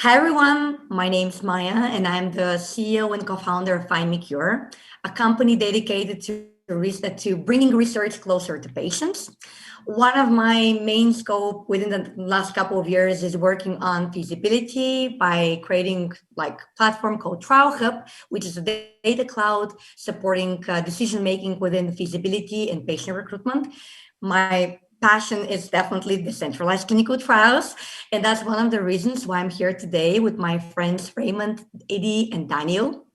Hi everyone, my name is Maya and I'm the CEO and co-founder of Find Me Cure, a company dedicated to bringing research closer to patients. One of my main scope within the last couple of years is working on feasibility by creating like platform called Trial Hub, which is a data cloud supporting decision making within feasibility and patient recruitment. My passion is definitely decentralized clinical trials. And that's one of the reasons why I'm here today with my friends Raymond, Eddie, and Daniel.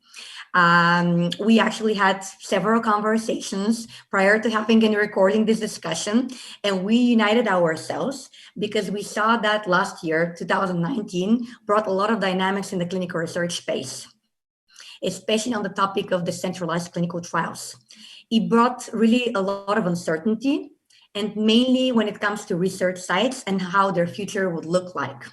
We actually had several conversations prior to having and recording this discussion, and we united ourselves because we saw that last year, 2019, brought a lot of dynamics in the clinical research space, especially on the topic of decentralized clinical trials. It brought really a lot of uncertainty, and mainly when it comes to research sites and how their future would look like.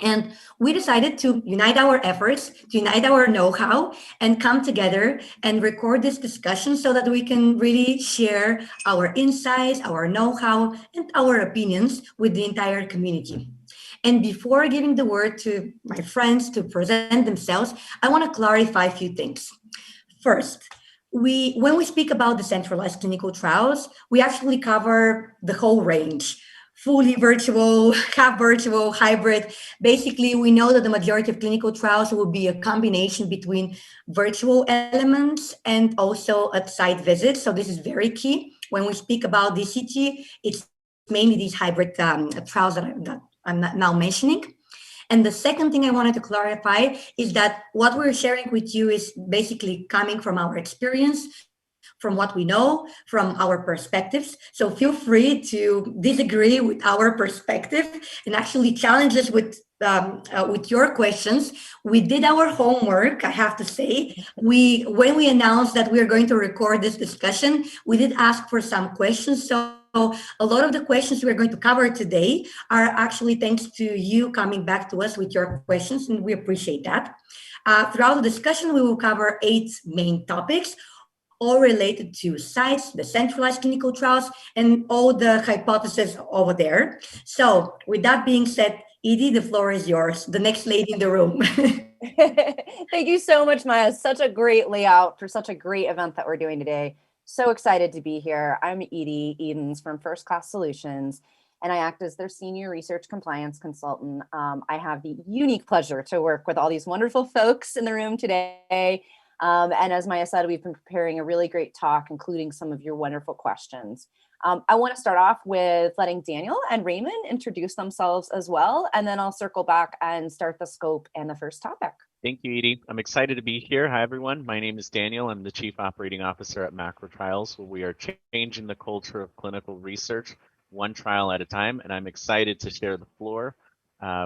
And we decided to unite our efforts, to unite our know-how, and come together and record this discussion so that we can really share our insights, our know-how, and our opinions with the entire community. And before giving the word to my friends to present themselves, I want to clarify a few things. First, when we speak about decentralized clinical trials, we actually cover the whole range, fully virtual, half virtual, hybrid. Basically, we know that the majority of clinical trials will be a combination between virtual elements and also at site visits. So this is very key. When we speak about DCT, it's mainly these hybrid trials that I'm now mentioning. And the second thing I wanted to clarify is that what we're sharing with you is basically coming from our experience, from what we know, from our perspectives. So feel free to disagree with our perspective and actually challenge us with your questions. We did our homework, I have to say. When we announced that we are going to record this discussion, we did ask for some questions. So a lot of the questions we are going to cover today are actually thanks to you coming back to us with your questions, and we appreciate that. Throughout the discussion, we will cover 8 main topics, all related to sites, the centralized clinical trials, and all the hypotheses over there. So, with that being said, Edie, the floor is yours, the next lady in the room. Thank you so much, Maya. Such a great layout for such a great event that we're doing today. So excited to be here. I'm Edie Edens from First Class Solutions, and I act as their senior research compliance consultant. I have the unique pleasure to work with all these wonderful folks in the room today. And as Maya said, we've been preparing a really great talk, including some of your wonderful questions. I want to start off with letting Daniel and Raymond introduce themselves as well, and then I'll circle back and start the scope and the first topic. Thank you, Edie. I'm excited to be here. Hi, everyone. My name is Daniel. I'm the Chief Operating Officer at Macro Trials, where we are changing the culture of clinical research one trial at a time, and I'm excited to share the floor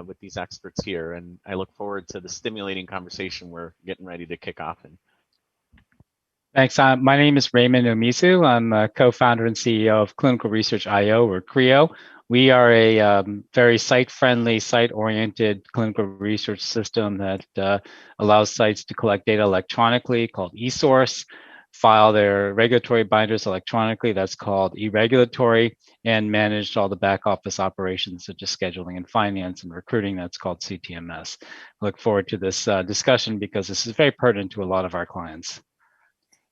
with these experts here, and I look forward to the stimulating conversation we're getting ready to kick off in. Thanks. My name is Raymond Omisu. I'm co-founder and CEO of Clinical Research IO, or CREO. We are a very site-friendly, site-oriented clinical research system that allows sites to collect data electronically, called eSource, file their regulatory binders electronically, that's called e-regulatory, and manage all the back office operations such as scheduling and finance and recruiting, that's called CTMS. I look forward to this discussion because this is very pertinent to a lot of our clients.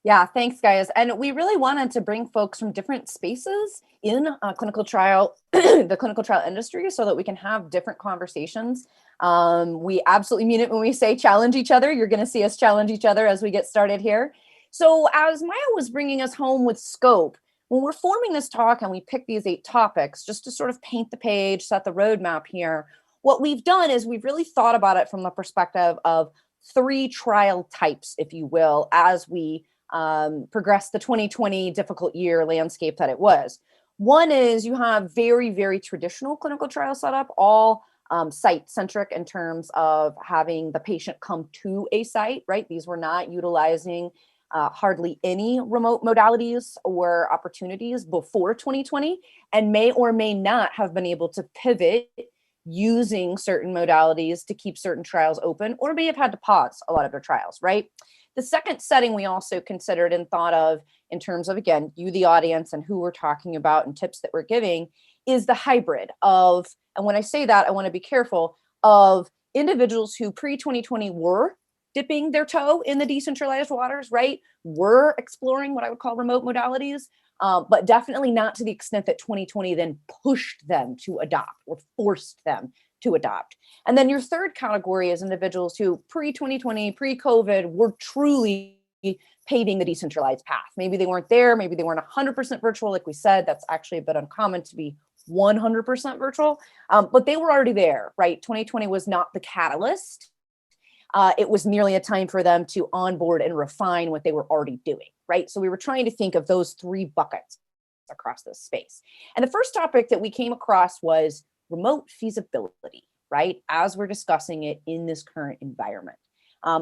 Yeah, thanks, guys. And we really wanted to bring folks from different spaces in clinical trial, the clinical trial industry, so that we can have different conversations. We absolutely mean it when we say challenge each other. You're going to see us challenge each other as we get started here. So as Maya was bringing us home with scope, when we're forming this talk and we pick these 8 topics, just to sort of paint the page, set the roadmap here, what we've done is we've really thought about it from the perspective of 3 trial types, if you will, as we progress the 2020 difficult year landscape that it was. One is you have very, very traditional clinical trial setup, all site-centric in terms of having the patient come to a site, right? These were not utilizing hardly any remote modalities or opportunities before 2020, and may or may not have been able to pivot using certain modalities to keep certain trials open, or may have had to pause a lot of their trials, right? The second setting we also considered and thought of in terms of, again, you, the audience, and who we're talking about and tips that we're giving, is the hybrid of, and when I say that, I want to be careful, of individuals who pre-2020 were dipping their toe in the decentralized waters, right? Were exploring what I would call remote modalities, but definitely not to the extent that 2020 then pushed them to adopt or forced them to adopt. And then your third category is individuals who pre-2020, pre-COVID were truly paving the decentralized path. Maybe they weren't there, maybe they weren't 100% virtual. Like we said, that's actually a bit uncommon to be 100% virtual, but they were already there, right? 2020 was not the catalyst. It was merely a time for them to onboard and refine what they were already doing, right? So we were trying to think of those three buckets across this space. And the first topic that we came across was remote feasibility, right? As we're discussing it in this current environment.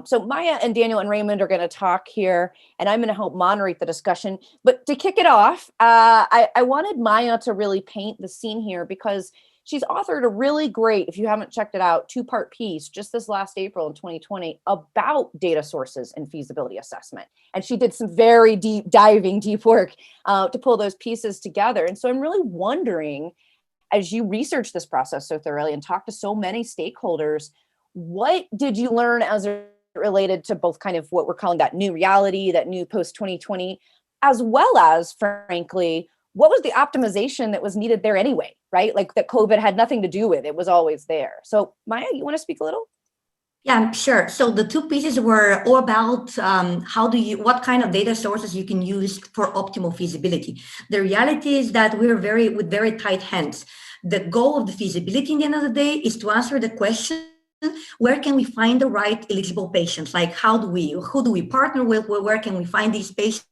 So Maya and Daniel and Raymond are going to talk here, and I'm going to help moderate the discussion. But to kick it off, I wanted Maya to really paint the scene here because she's authored a really great, if you haven't checked it out, 2-part piece just this last April in 2020 about data sources and feasibility assessment. And she did some very deep work to pull those pieces together. And so I'm really wondering, as you research this process so thoroughly and talk to so many stakeholders, what did you learn as it related to both kind of what we're calling that new reality, that new post-2020, as well as, frankly, what was the optimization that was needed there anyway, right? Like that COVID had nothing to do with, it was always there. So Maya, you want to speak a little? Yeah, sure. So the two pieces were all about what kind of data sources you can use for optimal feasibility. The reality is that we're with very tight hands. The goal of the feasibility in the end of the day is to answer the question, where can we find the right eligible patients? Like who do we partner with? Where can we find these patients?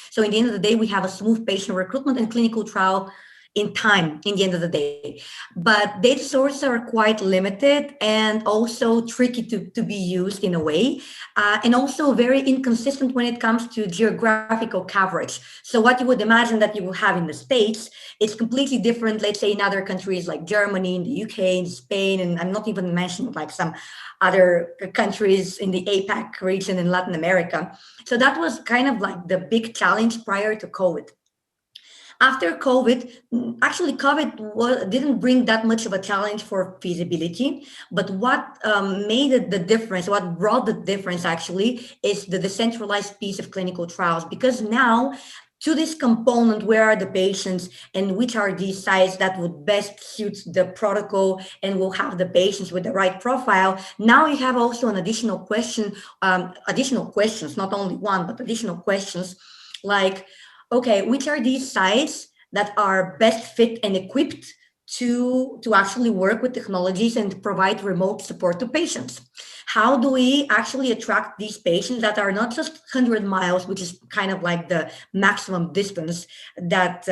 So in the end of the day, we have a smooth patient recruitment and clinical trial in time in the end of the day. But data sources are quite limited and also tricky to be used in a way, and also very inconsistent when it comes to geographical coverage. So what you would imagine that you will have in the States, it's completely different, let's say in other countries like Germany, in the UK, in Spain, and I'm not even mentioning like some other countries in the APAC region in Latin America. So that was kind of like the big challenge prior to COVID. After COVID, actually COVID didn't bring that much of a challenge for feasibility, but what made it the difference, what brought the difference actually is the decentralized piece of clinical trials, because now to this component, where are the patients and which are these sites that would best suit the protocol and will have the patients with the right profile. Now you have also an additional questions, not only one, but additional questions like, okay, which are these sites that are best fit and equipped to actually work with technologies and provide remote support to patients? How do we actually attract these patients that are not just 100 miles, which is kind of like the maximum distance that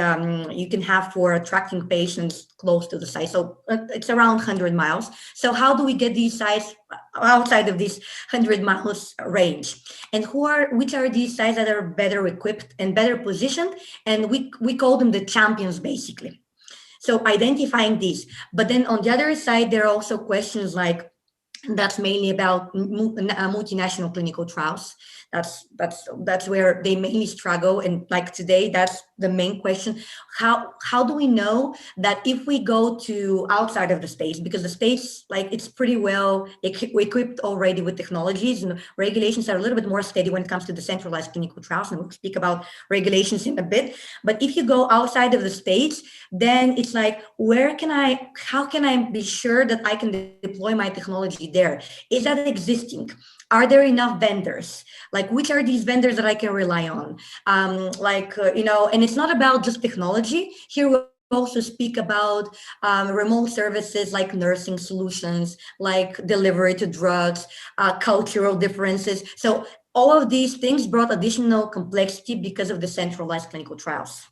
you can have for attracting patients close to the site? So it's around 100 miles. So how do we get these sites outside of this 100 miles range? And which are these sites that are better equipped and better positioned? And we call them the champions, basically. So identifying these. But then on the other side, there are also questions like, that's mainly about multinational clinical trials. That's where they mainly struggle. And like today, that's the main question. How do we know that if we go to outside of the States, because the States, like it's pretty well equipped already with technologies, and regulations are a little bit more steady when it comes to decentralized clinical trials, and we'll speak about regulations in a bit. But if you go outside of the States, then it's like, how can I be sure that I can deploy my technology there? Is that existing? Are there enough vendors? Like, which are these vendors that I can rely on? And it's not about just technology. Here we also speak about remote services like nursing solutions, like delivery to drugs, cultural differences. So all of these things brought additional complexity because of the centralized clinical trials.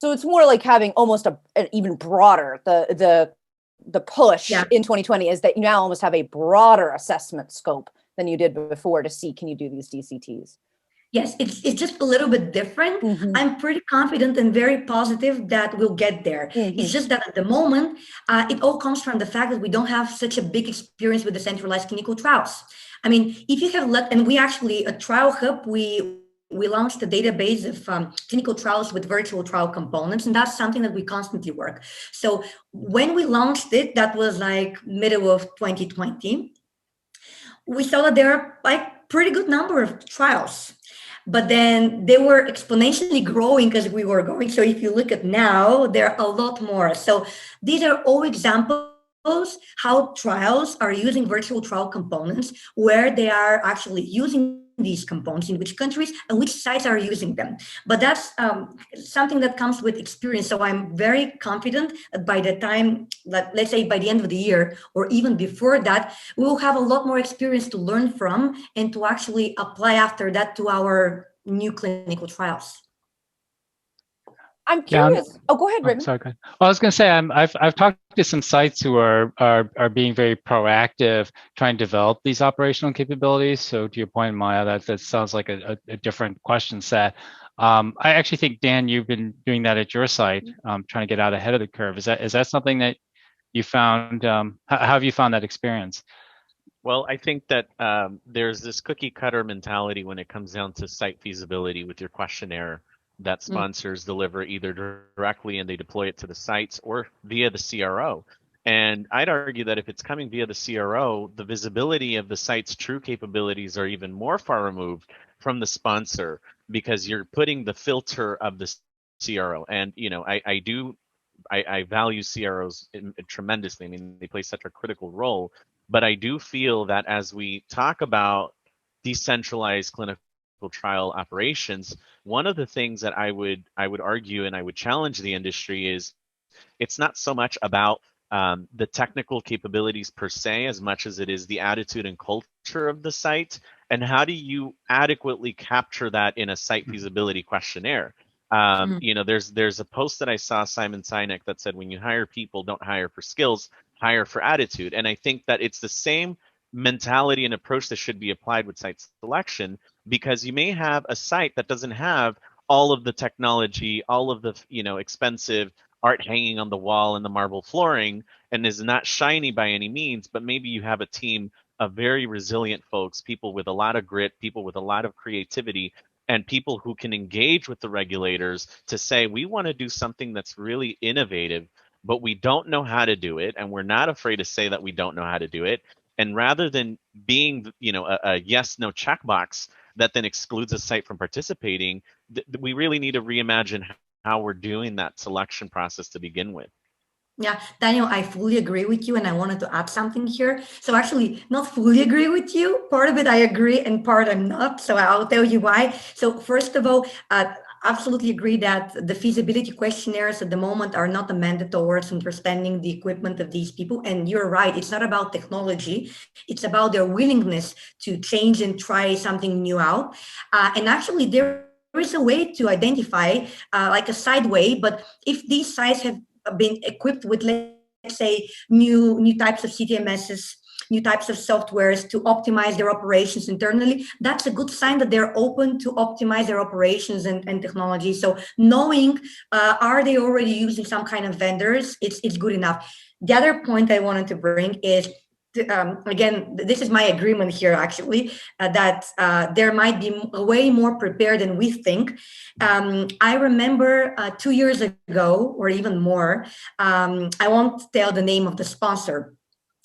So it's more like having almost an even broader, the push in 2020 is that you now almost have a broader assessment scope than you did before to see, can you do these DCTs? Yes, it's just a little bit different. Mm-hmm. I'm pretty confident and very positive that we'll get there. Mm-hmm. It's just that at the moment, it all comes from the fact that we don't have such a big experience with the centralized clinical trials. I mean, if you have and we actually, a trial hub, we we launched a database of clinical trials with virtual trial components, and that's something that we constantly work. So when we launched it, that was like middle of 2020, we saw that there are like pretty good number of trials, but then they were exponentially growing as we were going. So if you look at now, there are a lot more. So these are all examples how trials are using virtual trial components, where they are actually using these components, in which countries and which sites are using them. But that's something that comes with experience. So I'm very confident that by the time, let's say by the end of the year, or even before that, we will have a lot more experience to learn from and to actually apply after that to our new clinical trials. I'm curious. Oh, go ahead, Raymond. Sorry, go ahead. Well, I was going to say I've talked to some sites who are being very proactive, trying to develop these operational capabilities. So to your point, Maya, that sounds like a different question set. I actually think, Dan, you've been doing that at your site, trying to get out ahead of the curve. Is that something that you found? How have you found that experience? Well, I think that there's this cookie cutter mentality when it comes down to site feasibility with your questionnaire that sponsors deliver either directly and they deploy it to the sites or via the CRO. And I'd argue that if it's coming via the CRO, the visibility of the site's true capabilities are even more far removed from the sponsor, because you're putting the filter of the CRO. And, you know, I value CROs tremendously. I mean, they play such a critical role. But I do feel that as we talk about decentralized clinical trial operations, one of the things that I would argue and I would challenge the industry is it's not so much about the technical capabilities per se, as much as it is the attitude and culture of the site, and how do you adequately capture that in a site feasibility questionnaire. You know, there's a post that I saw, Simon Sinek, that said, when you hire people, don't hire for skills, hire for attitude. And I think that it's the same mentality and approach that should be applied with site selection, because you may have a site that doesn't have all of the technology, all of the, you know, expensive art hanging on the wall and the marble flooring, and is not shiny by any means, but maybe you have a team of very resilient folks, people with a lot of grit, people with a lot of creativity, and people who can engage with the regulators to say, we want to do something that's really innovative, but we don't know how to do it, and we're not afraid to say that we don't know how to do it. And rather than being, you know, a yes, no checkbox that then excludes a site from participating, we really need to reimagine how we're doing that selection process to begin with. Yeah, Daniel, I fully agree with you, and I wanted to add something here. So actually, not fully agree with you. Part of it I agree, and part I'm not. So I'll tell you why. So first of all, absolutely agree that the feasibility questionnaires at the moment are not amended towards understanding the equipment of these people. And you're right, it's not about technology. It's about their willingness to change and try something new out. And actually, there is a way to identify like a side way, but if these sites have been equipped with, let's say, new types of CTMSs, new types of softwares to optimize their operations internally, that's a good sign that they're open to optimize their operations and technology. So knowing, are they already using some kind of vendors, it's good enough. The other point I wanted to bring is, again, this is my agreement here, actually, that there might be way more prepared than we think. I remember 2 years ago, or even more, I won't tell the name of the sponsor,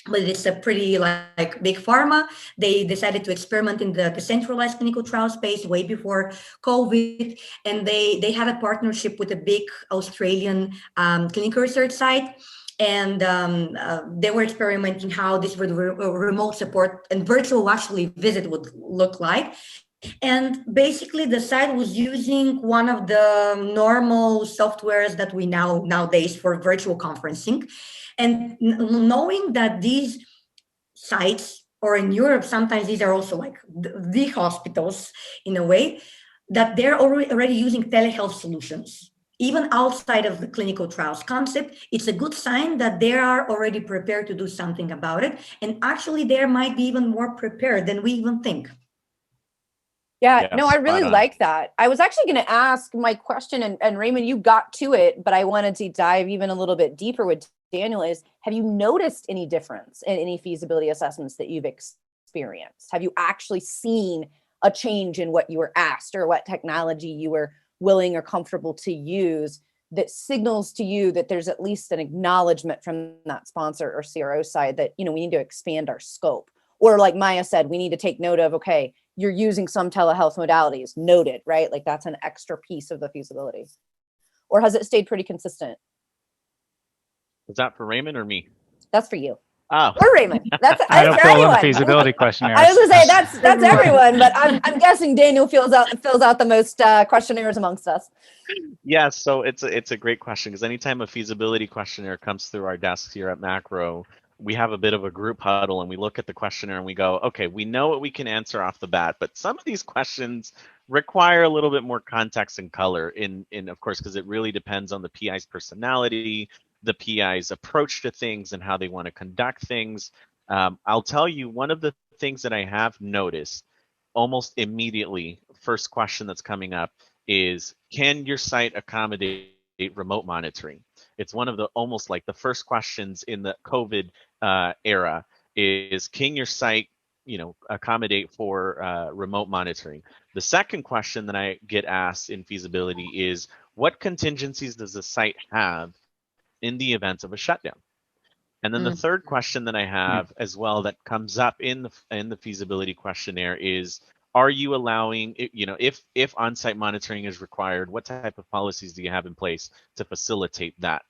but it's a pretty like big pharma. They decided to experiment in the decentralized clinical trial space way before COVID. And they had a partnership with a big Australian clinical research site. And they were experimenting how this remote support and virtual actually visit would look like. And basically the site was using one of the normal softwares that we nowadays for virtual conferencing. And knowing that these sites, or in Europe, sometimes these are also like the hospitals in a way, that they're already using telehealth solutions. Even outside of the clinical trials concept, it's a good sign that they are already prepared to do something about it. And actually, they might be even more prepared than we even think. Yeah, no, I really like that. I was actually going to ask my question, and Raymond, you got to it, but I wanted to dive even a little bit deeper with Daniel is, have you noticed any difference in any feasibility assessments that you've experienced? Have you actually seen a change in what you were asked or what technology you were willing or comfortable to use, that signals to you that there's at least an acknowledgement from that sponsor or CRO side that, we need to expand our scope. Or like Maya said, we need to take note of, okay, you're using some telehealth modalities, noted, right? Like that's an extra piece of the feasibility. Or has it stayed pretty consistent? Is that for Raymond or me? That's for you. Oh. Or Raymond. That's I don't for fill in anyone. the feasibility questionnaires. I was gonna say that's everyone, but I'm guessing Daniel fills out the most questionnaires amongst us. Yeah, so it's a great question, because anytime a feasibility questionnaire comes through our desks here at Macro, we have a bit of a group huddle and we look at the questionnaire and we go, okay, we know what we can answer off the bat, but some of these questions require a little bit more context and color in of course, because it really depends on the PI's personality, the PI's approach to things, and how they want to conduct things. I'll tell you, one of the things that I have noticed almost immediately, first question that's coming up is, can your site accommodate remote monitoring? It's one of the almost like the first questions in the COVID era is, can your site accommodate for remote monitoring? The second question that I get asked in feasibility is, what contingencies does the site have in the event of a shutdown? And then the third question that I have as well that comes up in the feasibility questionnaire is, are you allowing, if on-site monitoring is required, what type of policies do you have in place to facilitate that?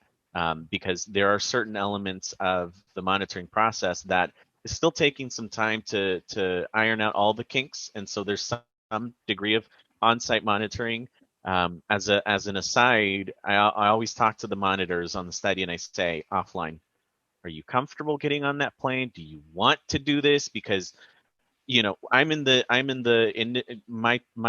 Because there are certain elements of the monitoring process that is still taking some time to iron out all the kinks, and so there's some degree of on-site monitoring. As an aside, I always talk to the monitors on the study and I say offline, are you comfortable getting on that plane? Do you want to do this? Because my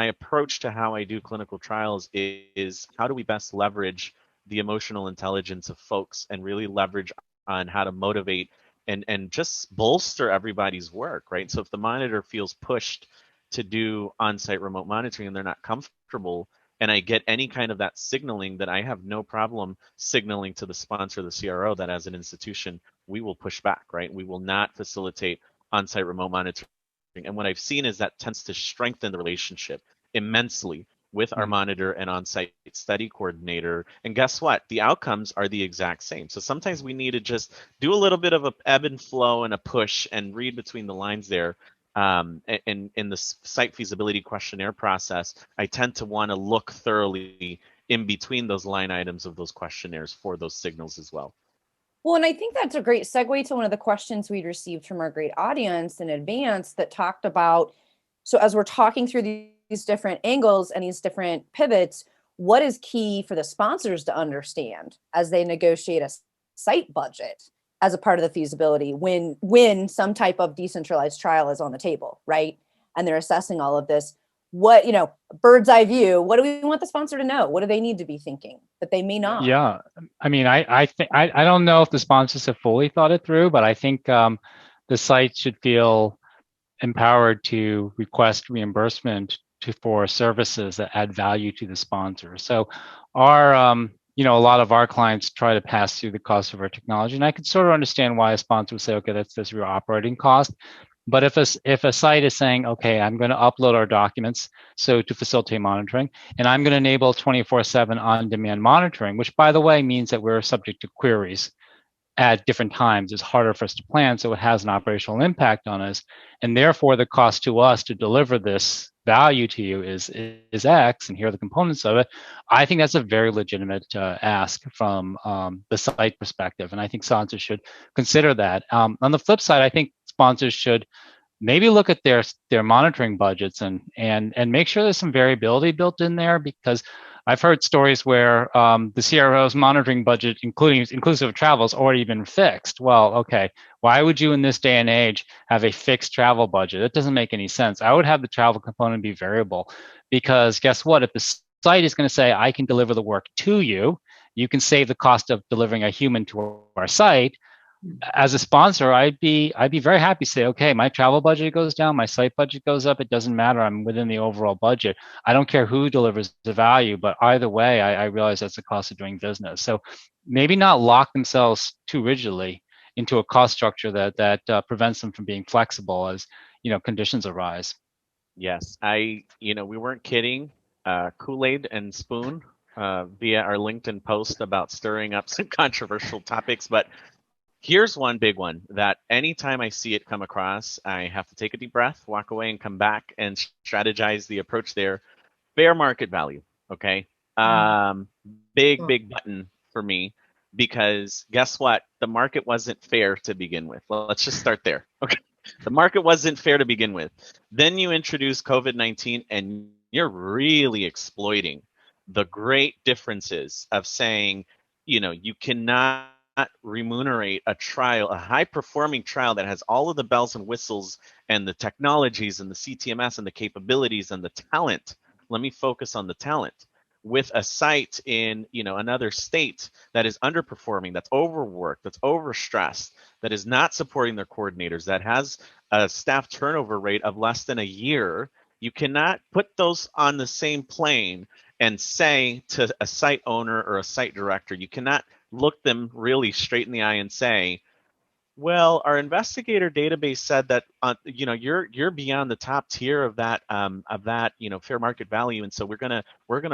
approach to how I do clinical trials is how do we best leverage the emotional intelligence of folks and really leverage on how to motivate and just bolster everybody's work, right? So if the monitor feels pushed to do on-site remote monitoring and they're not comfortable, and I get any kind of that signaling, that I have no problem signaling to the sponsor, the CRO, that as an institution, we will push back, right? We will not facilitate on-site remote monitoring. And what I've seen is that tends to strengthen the relationship immensely with our monitor and on-site study coordinator. And guess what? The outcomes are the exact same. So sometimes we need to just do a little bit of a ebb and flow and a push and read between the lines there. In the site feasibility questionnaire process, I tend to want to look thoroughly in between those line items of those questionnaires for those signals as well. Well, and I think that's a great segue to one of the questions we received from our great audience in advance that talked about, so as we're talking through these different angles and these different pivots, what is key for the sponsors to understand as they negotiate a site budget as a part of the feasibility when some type of decentralized trial is on the table, right? And they're assessing all of this. What, bird's eye view, what do we want the sponsor to know? What do they need to be thinking that they may not? Yeah, I mean, I think I don't know if the sponsors have fully thought it through, but I think the site should feel empowered to request reimbursement for services that add value to the sponsor. So our a lot of our clients try to pass through the cost of our technology, and I can sort of understand why a sponsor would say, okay, that's your operating cost. But if a site is saying, okay, I'm going to upload our documents so to facilitate monitoring, and I'm going to enable 24/7 on-demand monitoring, which by the way means that we're subject to queries at different times. It's harder for us to plan, so it has an operational impact on us, and therefore the cost to us to deliver this value to you is X, and here are the components of it. I think that's a very legitimate ask from the site perspective, and I think sponsors should consider that. On the flip side, I think sponsors should maybe look at their monitoring budgets and make sure there's some variability built in there, because I've heard stories where the CRO's monitoring budget, inclusive of travel, has already been fixed. Well, okay, why would you in this day and age have a fixed travel budget? That doesn't make any sense. I would have the travel component be variable, because guess what? If the site is going to say, I can deliver the work to you, you can save the cost of delivering a human to our site. As a sponsor, I'd be very happy to say, okay, my travel budget goes down, my site budget goes up. It doesn't matter. I'm within the overall budget. I don't care who delivers the value, but either way, I realize that's the cost of doing business. So maybe not lock themselves too rigidly into a cost structure that prevents them from being flexible as conditions arise. Yes, we weren't kidding. Kool-Aid and Spoon via our LinkedIn post about stirring up some controversial topics. But here's one big one that anytime I see it come across, I have to take a deep breath, walk away, and come back and strategize the approach there. Fair market value. Okay. Mm. Um, big button for me because guess what? The market wasn't fair to begin with. Well, let's just start there. Okay. The market wasn't fair to begin with. Then you introduce COVID-19 and you're really exploiting the great differences of saying, you cannot remunerate a trial, a high performing trial that has all of the bells and whistles and the technologies and the CTMS and the capabilities and the talent. Let me focus on the talent with a site in another state that is underperforming, that's overworked, that's overstressed, that is not supporting their coordinators, that has a staff turnover rate of less than a year. You cannot put those on the same plane and say to a site owner or a site director, you cannot look them really straight in the eye and say, well, our investigator database said that you're beyond the top tier of that fair market value, and so we're gonna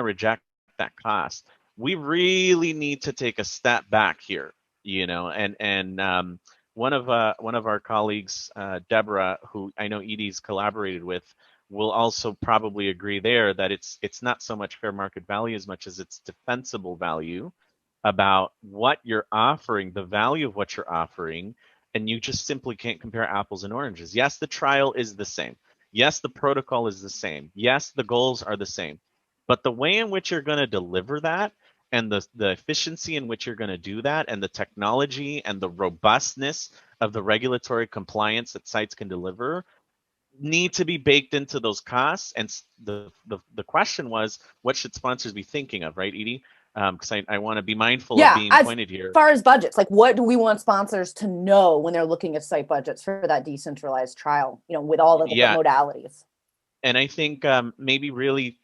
reject that cost. We really need to take a step back here, and one of our colleagues, Deborah, who I know Edie's collaborated with, will also probably agree there that it's not so much fair market value as much as it's defensible value about what you're offering, the value of what you're offering, and you just simply can't compare apples and oranges. Yes, the trial is the same. Yes, the protocol is the same. Yes, the goals are the same. But the way in which you're going to deliver that and the efficiency in which you're going to do that and the technology and the robustness of the regulatory compliance that sites can deliver need to be baked into those costs. And the question was, what should sponsors be thinking of, right, Edie? Because I want to be mindful of Yeah, being as pointed here. far as budgets, like what do we want sponsors to know when they're looking at site budgets for that decentralized trial, with all the different Yeah, modalities? and I think maybe really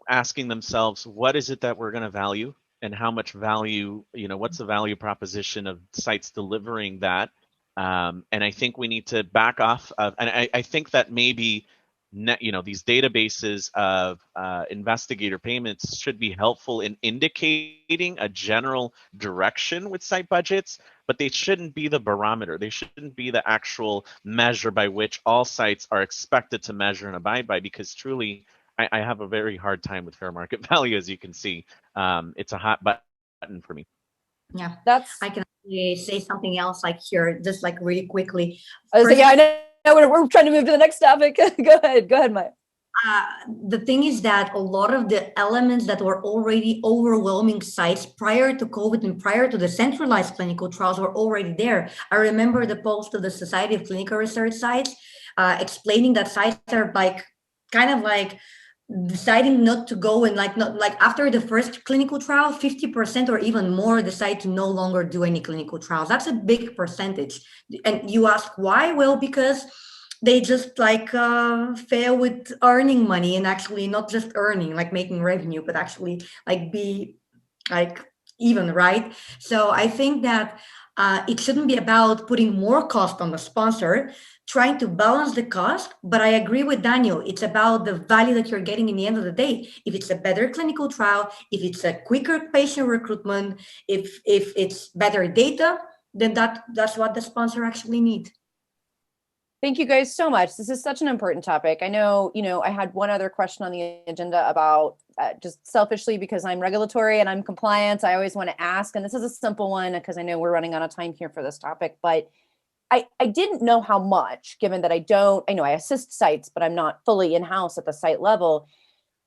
asking themselves, what is it that we're going to value, and how much value, what's the value proposition of sites delivering that? And I think we need to back off of, and I think that maybe these databases of investigator payments should be helpful in indicating a general direction with site budgets, but they shouldn't be the barometer. They shouldn't be the actual measure by which all sites are expected to measure and abide by, because truly, I have a very hard time with fair market value, as you can see. It's a hot button for me. Yeah, That's, I can actually say something else like here, just like really quickly. I was like, First, yeah, I know we're trying to move to the next topic. Go ahead, Maya. uh, the thing is that a lot of the elements that were already overwhelming sites prior to COVID and prior to the centralized clinical trials were already there. I remember the post of the Society of Clinical Research sites explaining that sites are like kind of like deciding not to go and like not like after the first clinical trial 50% or even more decide to no longer do any clinical trials. That's a big percentage. And you ask why? Well, because they just like fail with earning money, and actually not just earning like making revenue, but actually like be like even, right? So I think that it shouldn't be about putting more cost on the sponsor, trying to balance the cost. But I agree with Daniel, it's about the value that you're getting in the end of the day. If it's a better clinical trial, if it's a quicker patient recruitment, if it's better data, then that's what the sponsor actually need. Thank you guys so much. This is such an important topic. I know, I had one other question on the agenda about just selfishly, because I'm regulatory and I'm compliance, I always want to ask, and this is a simple one because I know we're running out of time here for this topic, but I didn't know how much, given that I know I assist sites, but I'm not fully in-house at the site level.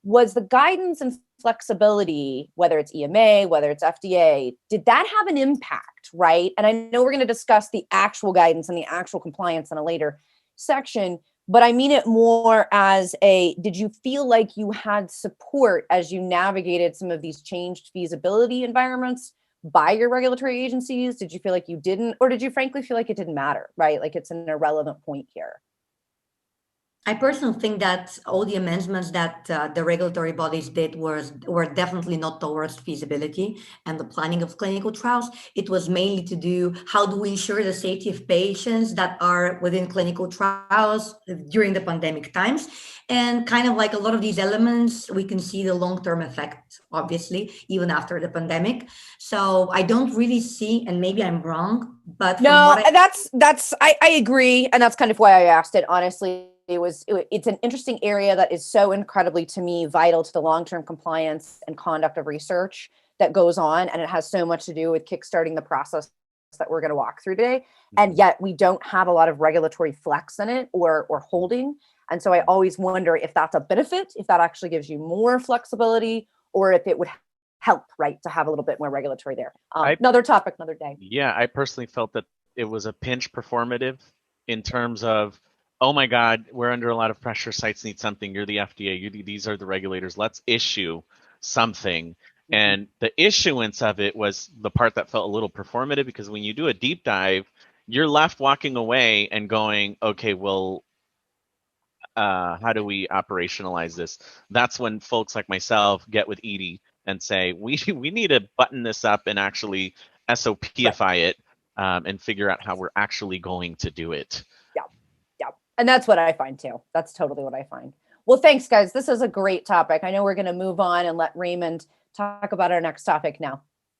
Was the guidance and flexibility, whether it's EMA, whether it's FDA, did that have an impact, right? And I know we're going to discuss the actual guidance and the actual compliance in a later section, but I mean it more as did you feel like you had support as you navigated some of these changed feasibility environments by your regulatory agencies? Did you feel like you didn't, or did you frankly feel like it didn't matter, right? Like it's an irrelevant point here? I personally think that all the amendments that the regulatory bodies did were definitely not towards feasibility and the planning of clinical trials. It was mainly to do how do we ensure the safety of patients that are within clinical trials during the pandemic times. And kind of like a lot of these elements, we can see the long-term effect, obviously, even after the pandemic. So I don't really see, and maybe I'm wrong, but from No, what I I agree, and that's kind of why I asked it. Honestly, it's an interesting area that is so incredibly, to me, vital to the long-term compliance and conduct of research that goes on, and it has so much to do with kickstarting the process that we're going to walk through today. And yet we don't have a lot of regulatory flex in it or holding. And so I always wonder if that's a benefit, if that actually gives you more flexibility, or if it would help, right, to have a little bit more regulatory there. Another topic, another day. Yeah, I personally felt that it was a pinch performative in terms of, oh my God, we're under a lot of pressure. Sites need something. You're the FDA. These are the regulators. Let's issue something. And the issuance of it was the part that felt a little performative, because when you do a deep dive, you're left walking away and going, okay, well, how do we operationalize this? That's when folks like myself get with Edie and say, we need to button this up and actually SOPify it, and figure out how we're actually going to do it. Yeah. And that's what I find too. That's totally what I find. Well, thanks, guys. This is a great topic. I know we're going to move on and let Raymond talk about our next topic now.